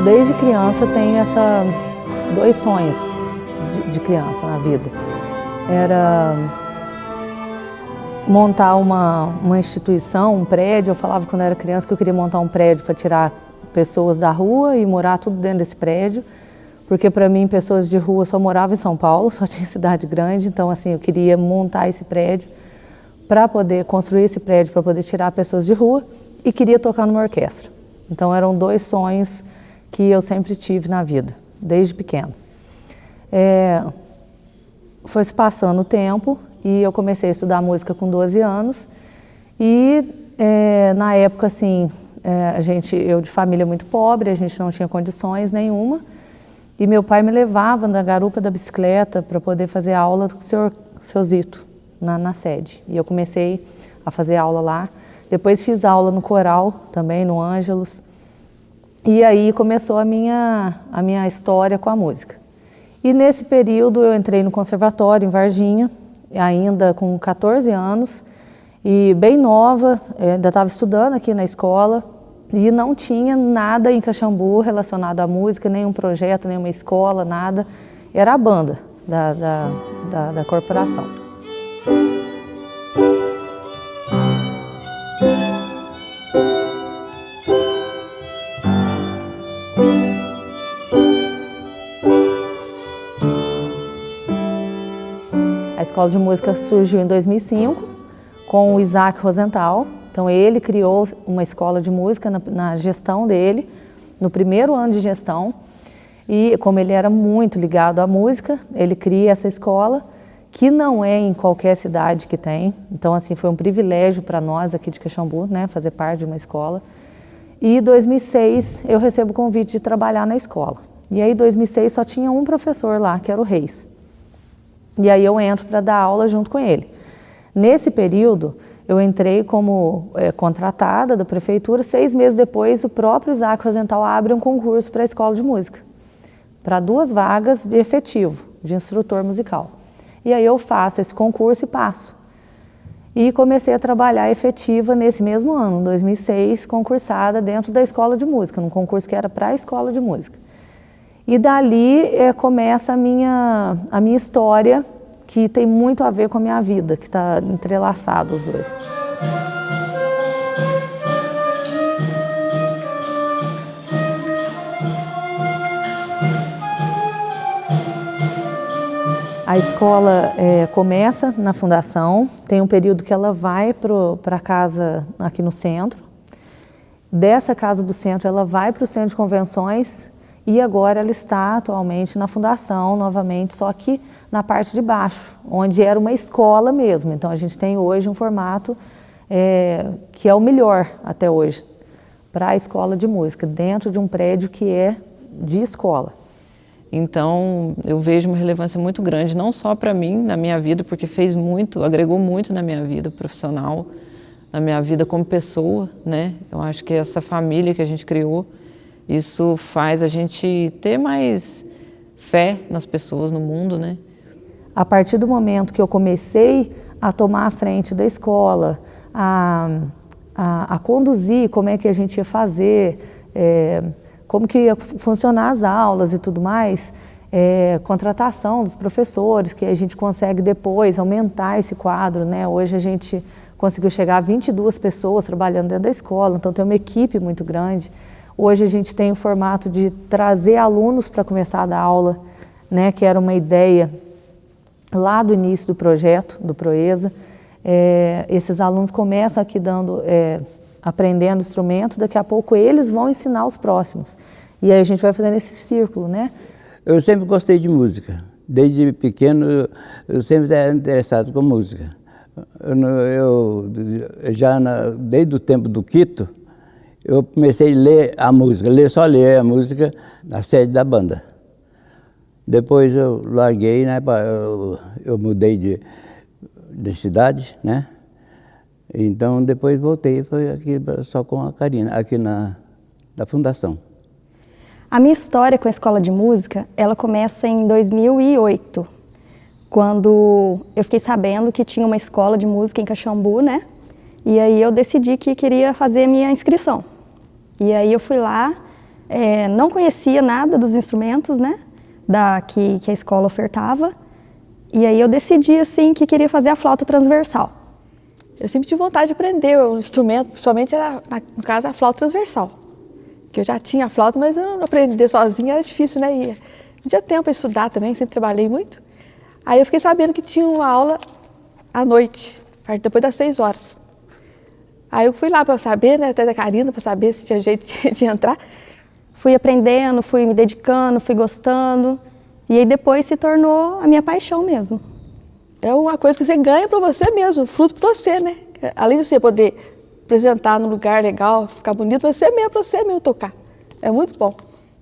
desde criança tenho dois sonhos de criança na vida. Era montar uma instituição, um prédio. Eu falava quando eu era criança que eu queria montar um prédio para tirar pessoas da rua e morar tudo dentro desse prédio, porque para mim pessoas de rua só moravam em São Paulo, só tinha cidade grande, então assim eu queria montar esse prédio para poder construir esse prédio, para poder tirar pessoas de rua, e queria tocar numa orquestra. Então eram dois sonhos que eu sempre tive na vida, desde pequeno. Foi se passando o tempo e eu comecei a estudar música com 12 anos e na época assim, eu de família muito pobre, a gente não tinha condições nenhuma, e meu pai me levava na garupa da bicicleta para poder fazer aula com o seu Zito na sede. E eu comecei a fazer aula lá. Depois fiz aula no coral também, no Ângelos. E aí começou a minha história com a música. E nesse período eu entrei no conservatório em Varginha, ainda com 14 anos, e bem nova, ainda estava estudando aqui na escola, e não tinha nada em Caxambu relacionado à música, nenhum projeto, nenhuma escola, nada. Era a banda da corporação. A escola de música surgiu em 2005 com o Isaac Rosenthal. Então ele criou uma escola de música na gestão dele, no primeiro ano de gestão. E como ele era muito ligado à música, ele cria essa escola, que não é em qualquer cidade que tem. Então assim, foi um privilégio para nós aqui de Caxambu, né, fazer parte de uma escola. E em 2006 eu recebo o convite de trabalhar na escola. E aí em 2006 só tinha um professor lá, que era o Reis. E aí eu entro para dar aula junto com ele. Nesse período, eu entrei como contratada da prefeitura. 6 meses depois, o próprio Isaac Rosenthal abre um concurso para a escola de música, para 2 vagas de efetivo, de instrutor musical. E aí eu faço esse concurso e passo. E comecei a trabalhar efetiva nesse mesmo ano, 2006, concursada dentro da escola de música, num concurso que era para a escola de música. E dali começa a minha história, que tem muito a ver com a minha vida, que está entrelaçado os dois. A escola começa na fundação, tem um período que ela vai para a casa aqui no centro. Dessa casa do centro ela vai para o centro de convenções e agora ela está atualmente na fundação novamente, só que na parte de baixo, onde era uma escola mesmo. Então a gente tem hoje um formato que é o melhor até hoje para a escola de música, dentro de um prédio que é de escola. Então eu vejo uma relevância muito grande, não só para mim, na minha vida, porque fez muito, agregou muito na minha vida profissional, na minha vida como pessoa, né? Eu acho que essa família que a gente criou, isso faz a gente ter mais fé nas pessoas, no mundo, né? A partir do momento que eu comecei a tomar a frente da escola, a conduzir como é que a gente ia fazer, como que ia funcionar as aulas e tudo mais, contratação dos professores, que a gente consegue depois aumentar esse quadro, né? Hoje a gente conseguiu chegar a 22 pessoas trabalhando dentro da escola, então tem uma equipe muito grande. Hoje a gente tem o formato de trazer alunos para começar a dar aula, né, que era uma ideia lá do início do projeto, do Proeza. Esses alunos começam aqui aprendendo instrumento, daqui a pouco eles vão ensinar os próximos. E aí a gente vai fazendo esse círculo, né? Eu sempre gostei de música. Desde pequeno eu sempre era interessado com música. Desde o tempo do Quito, eu comecei a ler a música, só ler a música na sede da banda. Depois eu larguei, né, eu mudei de cidade, né? Então depois voltei, foi aqui só com a Karina, aqui da fundação. A minha história com a escola de música, ela começa em 2008, quando eu fiquei sabendo que tinha uma escola de música em Caxambu, né? E aí eu decidi que queria fazer minha inscrição. E aí eu fui lá, não conhecia nada dos instrumentos, né, que a escola ofertava. E aí eu decidi, assim, que queria fazer a flauta transversal. Eu sempre tive vontade de aprender o instrumento, principalmente, no caso, a flauta transversal. Que eu já tinha a flauta, mas eu não aprender sozinha era difícil, né? E não tinha tempo para estudar também, sempre trabalhei muito. Aí eu fiquei sabendo que tinha uma aula à noite, depois das 6 horas. Aí eu fui lá para saber, né, até da Karina, para saber se tinha jeito de entrar. Fui aprendendo, fui me dedicando, fui gostando. E aí depois se tornou a minha paixão mesmo. É uma coisa que você ganha para você mesmo, fruto para você, né? Além de você poder apresentar num lugar legal, ficar bonito, você mesmo, para você mesmo tocar. É muito bom.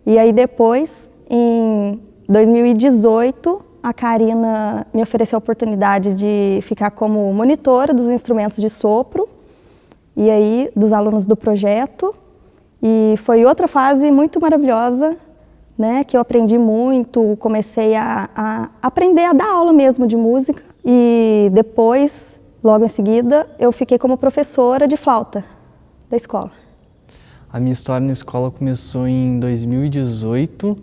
E aí depois, em 2018, a Karina me ofereceu a oportunidade de ficar como monitora dos instrumentos de sopro, e aí dos alunos do projeto. E foi outra fase muito maravilhosa, né, que eu aprendi muito, comecei a aprender a dar aula mesmo de música. E depois, logo em seguida, eu fiquei como professora de flauta da escola. A minha história na escola começou em 2018.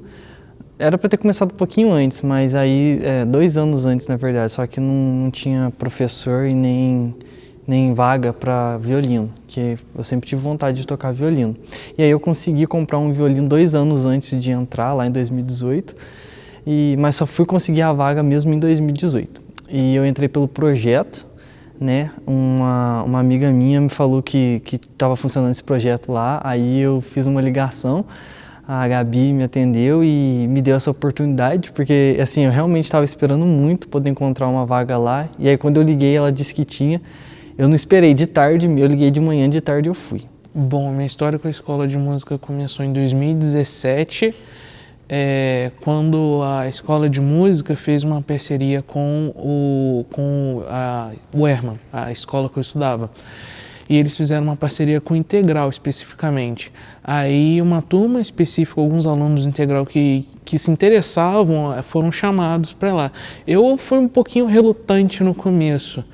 Era para ter começado um pouquinho antes, mas aí, 2 anos antes, na verdade, só que não tinha professor e nem vaga para violino, que eu sempre tive vontade de tocar violino. E aí eu consegui comprar um violino 2 anos antes de entrar, lá em 2018, mas só fui conseguir a vaga mesmo em 2018. E eu entrei pelo projeto, né? Uma amiga minha me falou que estava funcionando esse projeto lá, aí eu fiz uma ligação, a Gabi me atendeu e me deu essa oportunidade, porque assim, eu realmente estava esperando muito poder encontrar uma vaga lá, e aí quando eu liguei ela disse que tinha. Eu não esperei de tarde, eu liguei de manhã, de tarde eu fui. Bom, minha história com a escola de música começou em 2017, quando a escola de música fez uma parceria com o Herman, a escola que eu estudava. E eles fizeram uma parceria com o Integral, especificamente. Aí uma turma específica, alguns alunos do Integral que se interessavam, foram chamados para lá. Eu fui um pouquinho relutante no começo,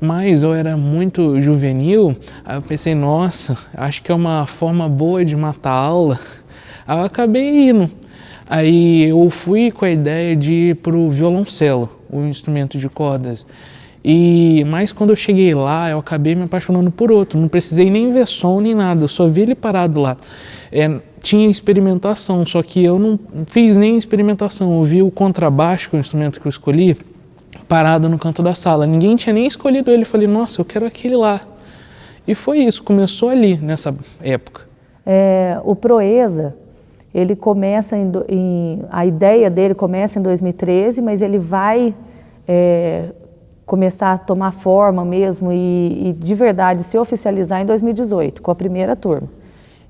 mas eu era muito juvenil, aí eu pensei, nossa, acho que é uma forma boa de matar a aula. Aí eu acabei indo. Aí eu fui com a ideia de ir para o violoncelo, o instrumento de cordas. Mas quando eu cheguei lá, eu acabei me apaixonando por outro. Não precisei nem ver som nem nada, eu só vi ele parado lá. Tinha experimentação, só que eu não fiz nem experimentação. Eu vi o contrabaixo, que é o instrumento que eu escolhi, parado no canto da sala. Ninguém tinha nem escolhido ele. Eu falei, nossa, eu quero aquele lá. E foi isso, começou ali, nessa época. O Proeza, ele começa a ideia dele começa em 2013, mas ele vai começar a tomar forma mesmo e de verdade se oficializar em 2018, com a primeira turma.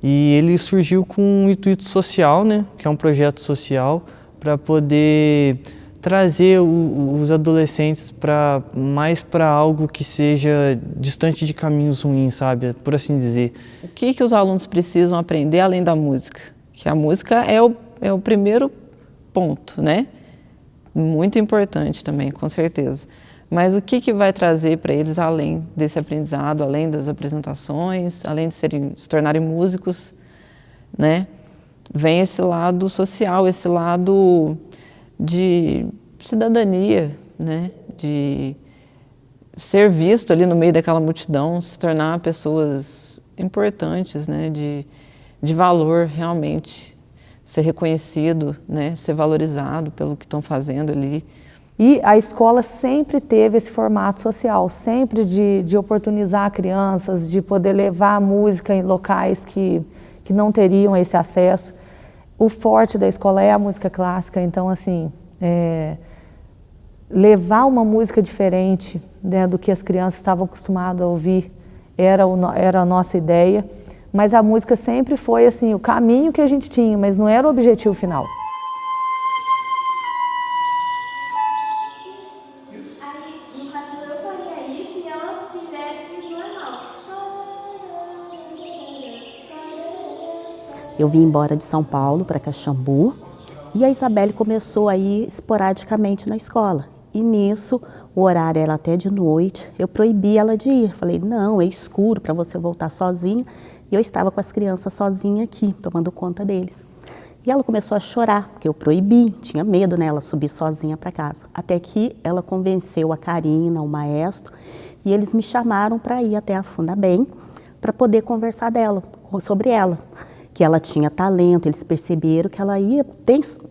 E ele surgiu com um intuito social, né, que é um projeto social, para poder trazer os adolescentes mais para algo que seja distante de caminhos ruins, sabe, por assim dizer. O que os alunos precisam aprender além da música? Que a música é o primeiro ponto, né? Muito importante também, com certeza. Mas o que vai trazer para eles além desse aprendizado, além das apresentações, além de se tornarem músicos, né? Vem esse lado social, esse lado de cidadania, né? De ser visto ali no meio daquela multidão, se tornar pessoas importantes, né? De valor realmente, ser reconhecido, né? Ser valorizado pelo que estão fazendo ali. E a escola sempre teve esse formato social, sempre de oportunizar crianças, de poder levar a música em locais que não teriam esse acesso. O forte da escola é a música clássica, então assim, levar uma música diferente, né, do que as crianças estavam acostumadas a ouvir era a nossa ideia, mas a música sempre foi assim, o caminho que a gente tinha, mas não era o objetivo final. Eu vim embora de São Paulo para Caxambu e a Isabelle começou a ir esporadicamente na escola. E nisso, o horário era até de noite, eu proibi ela de ir. Falei, não, é escuro para você voltar sozinha. E eu estava com as crianças sozinha aqui, tomando conta deles. E ela começou a chorar, porque eu proibi, tinha medo, né, ela subir sozinha para casa. Até que ela convenceu a Karina, o maestro, e eles me chamaram para ir até a Fundabem para poder conversar sobre ela, que ela tinha talento, eles perceberam que ela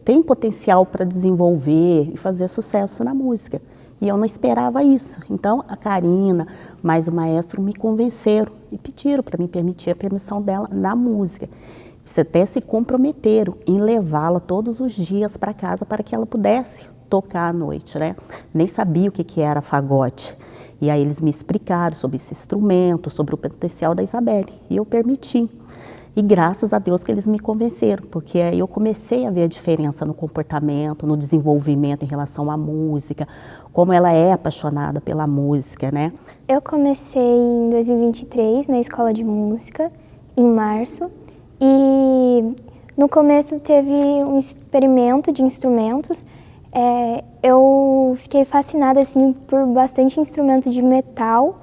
tem potencial para desenvolver e fazer sucesso na música. E eu não esperava isso. Então, a Karina, mais o maestro, me convenceram e pediram para me permitir a permissão dela na música. Eles até se comprometeram em levá-la todos os dias para casa para que ela pudesse tocar à noite, né? Nem sabia o que era fagote. E aí eles me explicaram sobre esse instrumento, sobre o potencial da Isabelle. E eu permiti. E graças a Deus que eles me convenceram, porque aí eu comecei a ver a diferença no comportamento, no desenvolvimento em relação à música, como ela é apaixonada pela música, né? Eu comecei em 2023 na escola de música, em março, e no começo teve um experimento de instrumentos. Eu fiquei fascinada assim, por bastante instrumento de metal,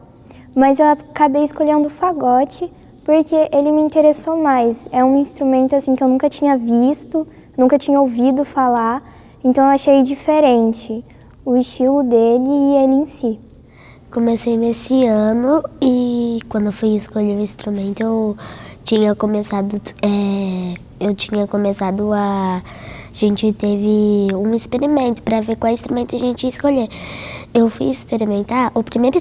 mas eu acabei escolhendo o fagote porque ele me interessou mais. É um instrumento assim, que eu nunca tinha visto, nunca tinha ouvido falar, então eu achei diferente o estilo dele e ele em si. Comecei nesse ano e quando eu fui escolher o instrumento eu tinha começado a... A gente teve um experimento para ver qual instrumento a gente ia escolher. Eu fui experimentar, o primeiro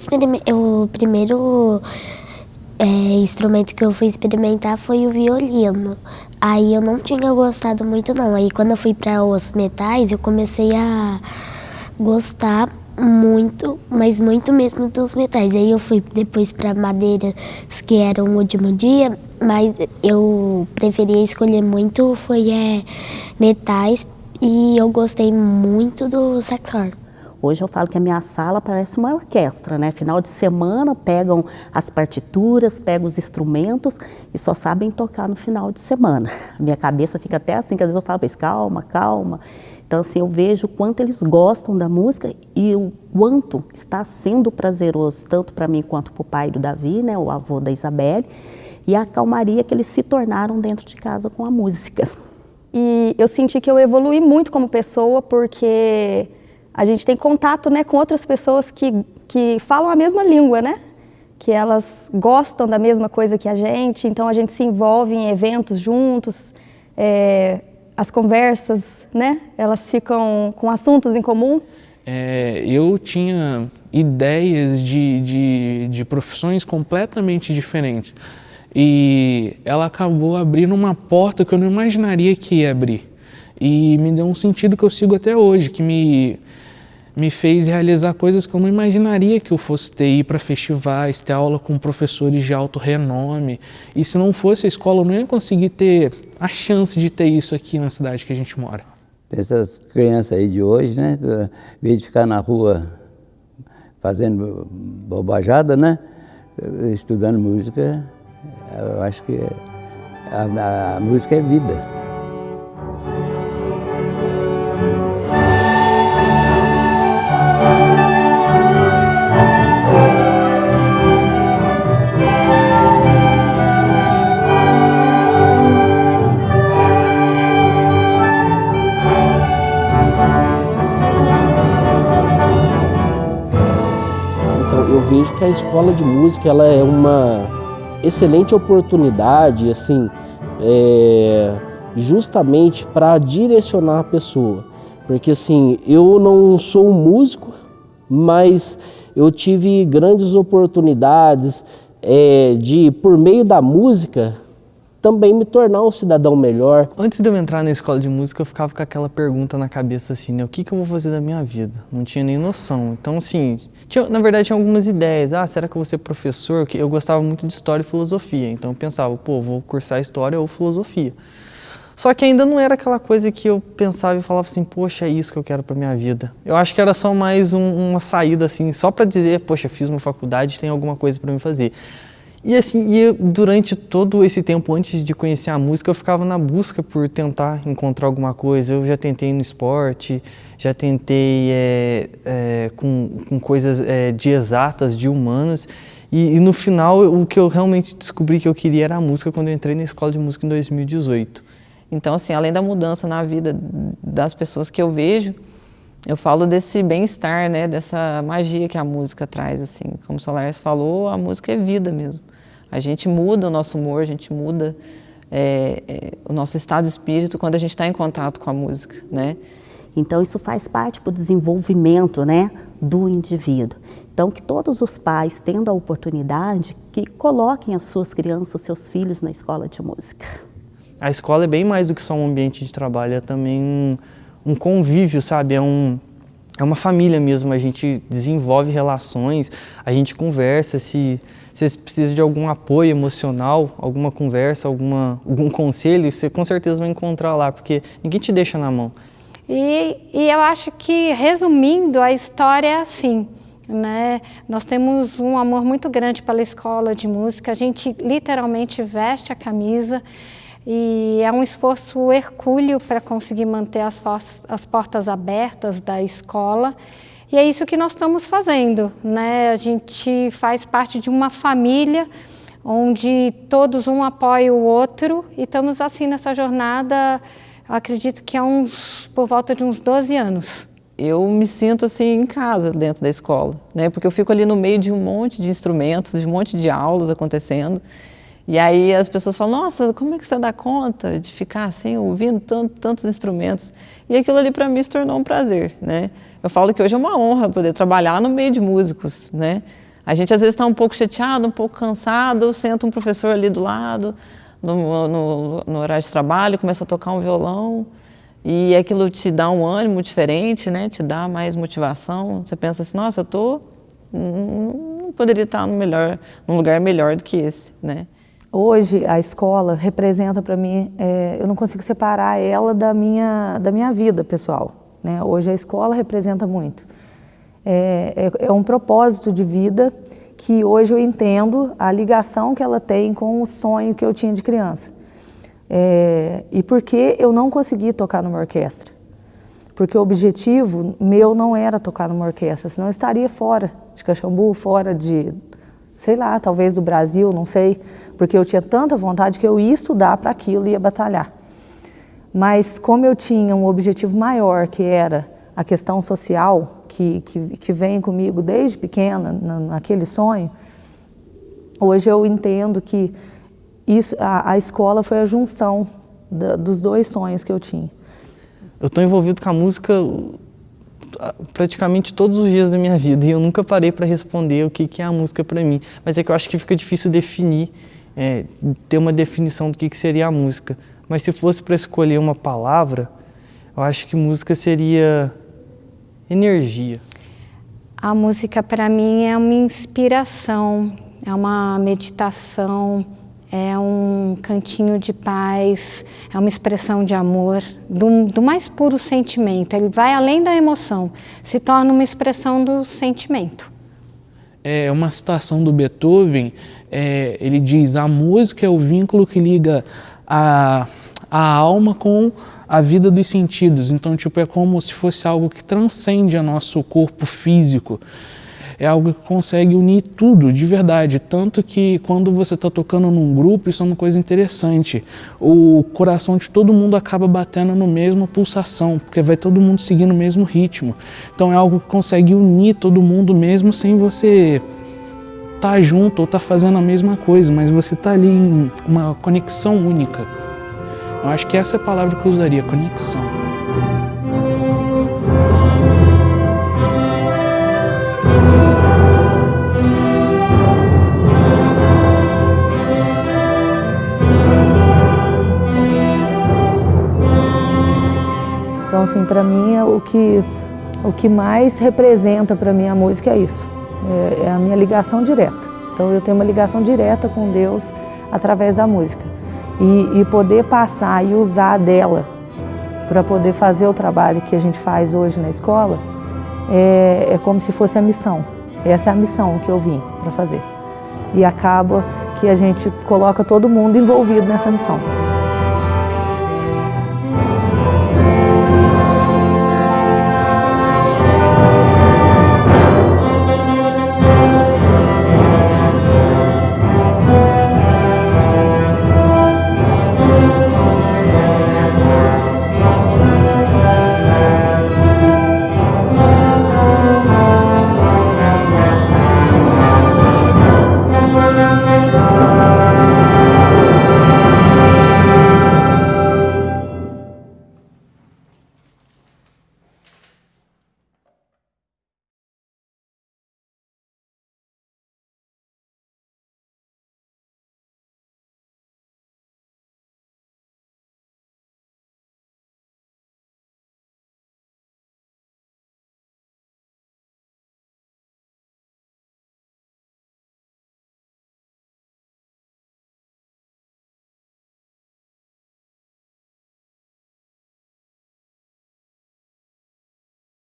instrumento que eu fui experimentar foi o violino. Aí eu não tinha gostado muito não. Aí quando eu fui para os metais, eu comecei a gostar muito, mas muito mesmo dos metais. Aí eu fui depois para madeiras, que era o último dia, mas eu preferia escolher muito metais e eu gostei muito do saxofone. Hoje eu falo que a minha sala parece uma orquestra, né? Final de semana pegam as partituras, pegam os instrumentos e só sabem tocar no final de semana. A minha cabeça fica até assim, que às vezes eu falo para eles, calma, calma. Então assim, eu vejo o quanto eles gostam da música e o quanto está sendo prazeroso, tanto para mim quanto para o pai do Davi, né? O avô da Isabelle, e a calmaria que eles se tornaram dentro de casa com a música. E eu senti que eu evolui muito como pessoa, porque a gente tem contato, né, com outras pessoas que falam a mesma língua, né? Que elas gostam da mesma coisa que a gente, então a gente se envolve em eventos juntos, as conversas, né? Elas ficam com assuntos em comum. Eu tinha ideias de profissões completamente diferentes. E ela acabou abrindo uma porta que eu não imaginaria que ia abrir. E me deu um sentido que eu sigo até hoje, que me fez realizar coisas que eu não imaginaria que eu fosse ir para festivais, ter aula com professores de alto renome. E se não fosse a escola, eu não ia conseguir ter a chance de ter isso aqui na cidade que a gente mora. Tem essas crianças aí de hoje, né? Em vez de ficar na rua fazendo bobajada, né? Estudando música, eu acho que a música é vida. Eu vejo que a escola de música ela é uma excelente oportunidade, assim, justamente para direcionar a pessoa. Porque assim, eu não sou um músico, mas eu tive grandes oportunidades de, por meio da música, também me tornar um cidadão melhor. Antes de eu entrar na escola de música, eu ficava com aquela pergunta na cabeça assim, né? O que eu vou fazer da minha vida? Não tinha nem noção. Então, assim, na verdade tinha algumas ideias. Será que eu vou ser professor? Eu gostava muito de história e filosofia. Então eu pensava, vou cursar história ou filosofia. Só que ainda não era aquela coisa que eu pensava e falava assim, poxa, é isso que eu quero para minha vida. Eu acho que era só mais uma saída assim, só para dizer, poxa, fiz uma faculdade, tem alguma coisa para me fazer. E assim, durante todo esse tempo, antes de conhecer a música, eu ficava na busca por tentar encontrar alguma coisa. Eu já tentei no esporte, já tentei com coisas de exatas, de humanas. E no final, o que eu realmente descobri que eu queria era a música quando eu entrei na escola de música em 2018. Então, assim, além da mudança na vida das pessoas que eu vejo, eu falo desse bem-estar, né, dessa magia que a música traz, assim. Como o Solares falou, a música é vida mesmo. A gente muda o nosso humor, a gente muda o nosso estado de espírito quando a gente está em contato com a música, né? Então, isso faz parte do desenvolvimento, né, do indivíduo. Então, que todos os pais, tendo a oportunidade, que coloquem as suas crianças, os seus filhos na escola de música. A escola é bem mais do que só um ambiente de trabalho, é também um convívio, sabe? É uma família mesmo, a gente desenvolve relações, a gente conversa, se você precisa de algum apoio emocional, alguma conversa, algum conselho, você com certeza vai encontrar lá, porque ninguém te deixa na mão. E eu acho que, resumindo, a história é assim, né? Nós temos um amor muito grande pela escola de música, a gente literalmente veste a camisa e é um esforço hercúleo para conseguir manter as portas abertas da escola. E é isso que nós estamos fazendo, né? A gente faz parte de uma família onde todos um apoia o outro e estamos assim nessa jornada, acredito que por volta de uns 12 anos. Eu me sinto assim em casa dentro da escola, né? Porque eu fico ali no meio de um monte de instrumentos, de um monte de aulas acontecendo. E aí as pessoas falam, nossa, como é que você dá conta de ficar assim, ouvindo tantos instrumentos? E aquilo ali para mim se tornou um prazer, né? Eu falo que hoje é uma honra poder trabalhar no meio de músicos, né? A gente às vezes está um pouco chateado, um pouco cansado, senta um professor ali do lado, no horário de trabalho, começa a tocar um violão e aquilo te dá um ânimo diferente, né? Te dá mais motivação. Você pensa assim, nossa, não poderia estar num lugar melhor do que esse, né? Hoje, a escola representa para mim, eu não consigo separar ela da minha vida pessoal, né? Hoje a escola representa muito. É um propósito de vida que hoje eu entendo a ligação que ela tem com o sonho que eu tinha de criança. E por que eu não consegui tocar numa orquestra? Porque o objetivo meu não era tocar numa orquestra, senão eu estaria fora de Caxambu, fora de... sei lá, talvez do Brasil, não sei, porque eu tinha tanta vontade que eu ia estudar para aquilo e ia batalhar. Mas como eu tinha um objetivo maior, que era a questão social, que vem comigo desde pequena, naquele sonho, hoje eu entendo que a escola foi a junção dos dois sonhos que eu tinha. Eu estou envolvido com a música praticamente todos os dias da minha vida e eu nunca parei para responder o que é a música para mim. Mas é que eu acho que fica difícil definir, ter uma definição do que seria a música. Mas se fosse para escolher uma palavra, eu acho que música seria energia. A música para mim é uma inspiração, é uma meditação, é um cantinho de paz, é uma expressão de amor, do mais puro sentimento. Ele vai além da emoção, se torna uma expressão do sentimento. É uma citação do Beethoven, ele diz, a música é o vínculo que liga a alma com a vida dos sentidos. Então, tipo, é como se fosse algo que transcende o nosso corpo físico. É algo que consegue unir tudo, de verdade. Tanto que quando você está tocando num grupo, isso é uma coisa interessante. O coração de todo mundo acaba batendo na mesma pulsação, porque vai todo mundo seguindo o mesmo ritmo. Então é algo que consegue unir todo mundo mesmo sem você estar junto ou estar fazendo a mesma coisa, mas você está ali em uma conexão única. Eu acho que essa é a palavra que eu usaria, conexão. Então, assim, para mim, o que mais representa para mim a música é isso, é a minha ligação direta. Então, eu tenho uma ligação direta com Deus através da música. E poder passar e usar dela para poder fazer o trabalho que a gente faz hoje na escola, é como se fosse a missão. Essa é a missão que eu vim para fazer. E acaba que a gente coloca todo mundo envolvido nessa missão.